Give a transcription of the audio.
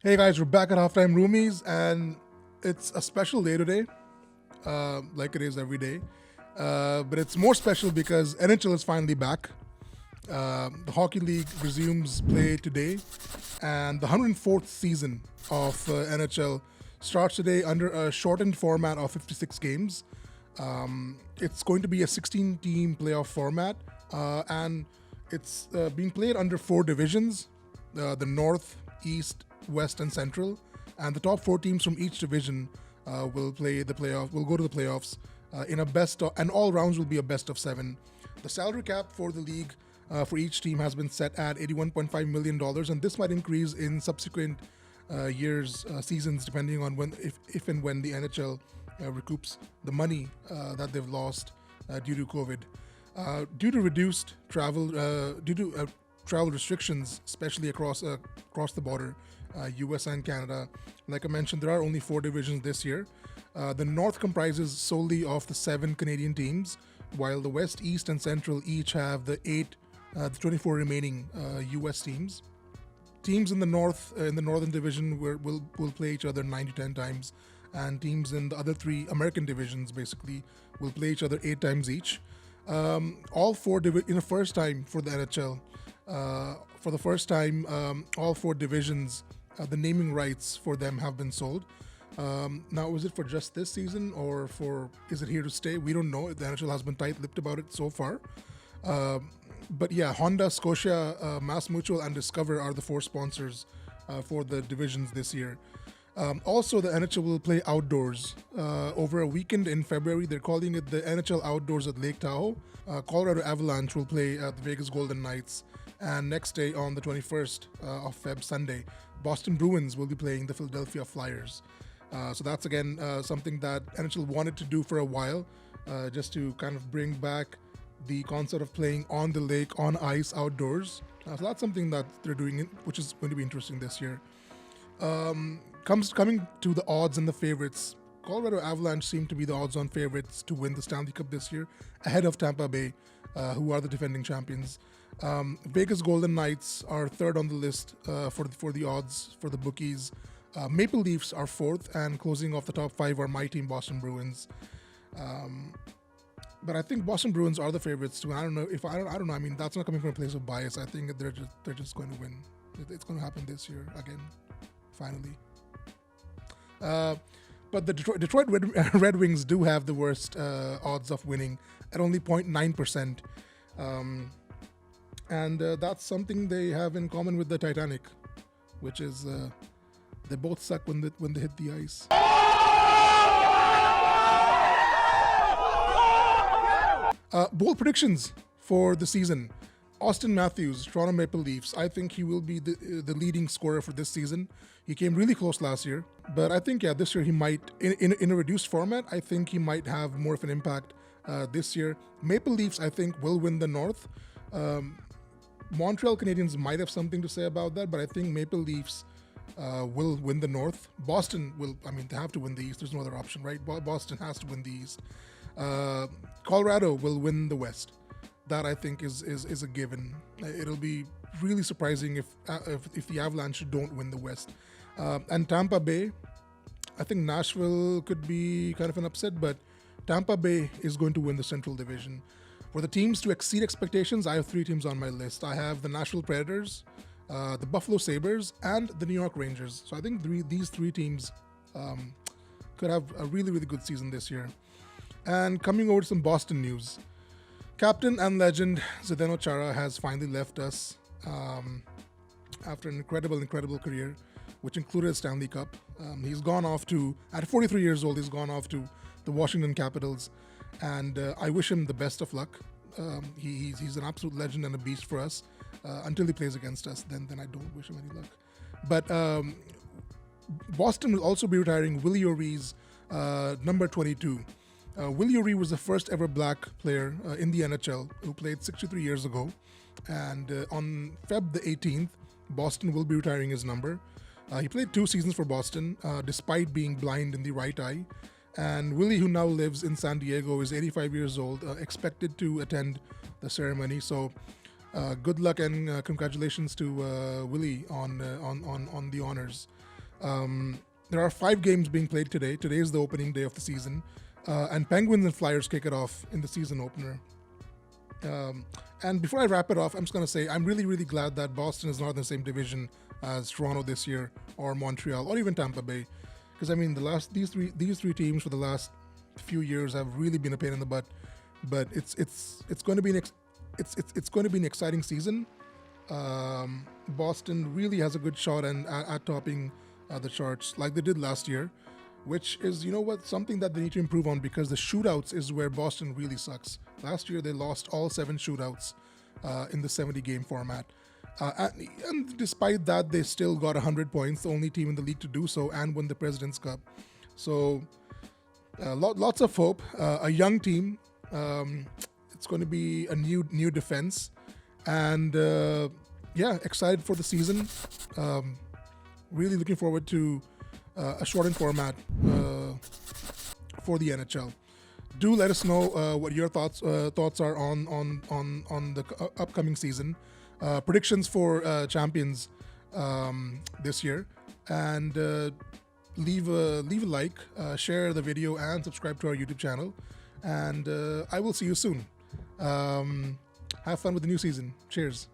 Hey guys, we're back at halftime Roomies, and it's a special day today, like it is every day. But it's more special because NHL is finally back. The Hockey League resumes play today, and the 104th season of NHL starts today under a shortened format of 56 games. It's going to be a 16-team playoff format, and it's being played under four divisions: the North, East, West, and Central. And the top four teams from each division will play the playoff. Will go to the playoffs in a and all rounds will be a best of seven. The salary cap for the league for each team has been set at $81.5 million, and this might increase in subsequent seasons, depending on if and when the NHL recoups the money that they've lost due to COVID. Due to reduced travel, travel restrictions, especially across the border, US and Canada. Like I mentioned, there are only four divisions this year. The North comprises solely of the 7 Canadian teams, while the West, East, and Central each have the 24 remaining US teams. Teams in the North, in the Northern Division, will play each other 9 to 10 times, and teams in the other 3 American divisions basically will play each other 8 times each. All four in the first time for the NHL. For the first time, all 4 divisions, the naming rights for them have been sold. Now, is it for just this season, or is it here to stay? We don't know. The NHL has been tight-lipped about it so far. But yeah, Honda, Scotia, Mass Mutual, and Discover are the 4 sponsors for the divisions this year. Also, the NHL will play outdoors over a weekend in February. They're calling it the NHL Outdoors at Lake Tahoe. Colorado Avalanche will play at the Vegas Golden Knights. And next day, on the 21st of Feb, Sunday, Boston Bruins will be playing the Philadelphia Flyers. So that's, again, something that NHL wanted to do for a while, just to kind of bring back the concept of playing on the lake, on ice, outdoors. So that's something that they're doing, which is going to be interesting this year. Coming to the odds and the favorites, Colorado Avalanche seem to be the odds-on favorites to win the Stanley Cup this year, ahead of Tampa Bay, who are the defending champions. Vegas Golden Knights are third on the list for the odds for the bookies. Maple Leafs are fourth, and closing off the top 5 are my team, Boston Bruins. But I think Boston Bruins are the favorites too. I don't know. I don't know. I mean, that's not coming from a place of bias. I think they're just going to win. It's going to happen this year again, finally. But the Detroit Red Wings do have the worst odds of winning at only 0.9%. And that's something they have in common with the Titanic, which is they both suck when they hit the ice. Bold predictions for the season. Austin Matthews, Toronto Maple Leafs. I think he will be the leading scorer for this season. He came really close last year, but I think this year he might, in a reduced format, I think he might have more of an impact this year. Maple Leafs, I think, will win the North. Montreal Canadiens might have something to say about that, but I think Maple Leafs will win the North. Boston will, they have to win the East. There's no other option, right? Boston has to win the East. Colorado will win the West. That, I think, is a given. It'll be really surprising if the Avalanche don't win the West. And Tampa Bay, I think Nashville could be kind of an upset, but Tampa Bay is going to win the Central Division. For the teams to exceed expectations, I have 3 teams on my list. I have the Nashville Predators, the Buffalo Sabres, and the New York Rangers. So I think these 3 teams could have a really, really good season this year. And coming over to some Boston news. Captain and legend Zdeno Chara has finally left us after an incredible career, which included a Stanley Cup. He's gone off at 43 years old, he's gone off to the Washington Capitals, and I wish him the best of luck. He's an absolute legend and a beast for us until he plays against us. Then I don't wish him any luck. But Boston will also be retiring Willie O'Ree's number 22. Willie O'Ree was the first ever black player in the NHL who played 63 years ago. And on Feb the 18th, Boston will be retiring his number. He played 2 seasons for Boston, despite being blind in the right eye. And Willie, who now lives in San Diego, is 85 years old, expected to attend the ceremony. So good luck and congratulations to Willie on the honors. There are 5 games being played today. Today is the opening day of the season, and Penguins and Flyers kick it off in the season opener. And before I wrap it off, I'm just going to say I'm really, really glad that Boston is not in the same division as Toronto this year, or Montreal, or even Tampa Bay, because I mean these three teams for the last few years have really been a pain in the butt. But it's going to be it's going to be an exciting season. Boston really has a good shot at topping the charts like they did last year, which is, you know what, something that they need to improve on, because the shootouts is where Boston really sucks. Last year they lost all 7 shootouts in the 70-game format. And despite that, they still got 100 points, the only team in the league to do so, and won the President's Cup. So lots of hope. A young team. It's going to be a new defense, and excited for the season. Really looking forward to a shortened format for the NHL. Do let us know what your thoughts are on the upcoming season, predictions for champions this year, and leave a like, share the video, and subscribe to our YouTube channel. And I will see you soon. Have fun with the new season. Cheers.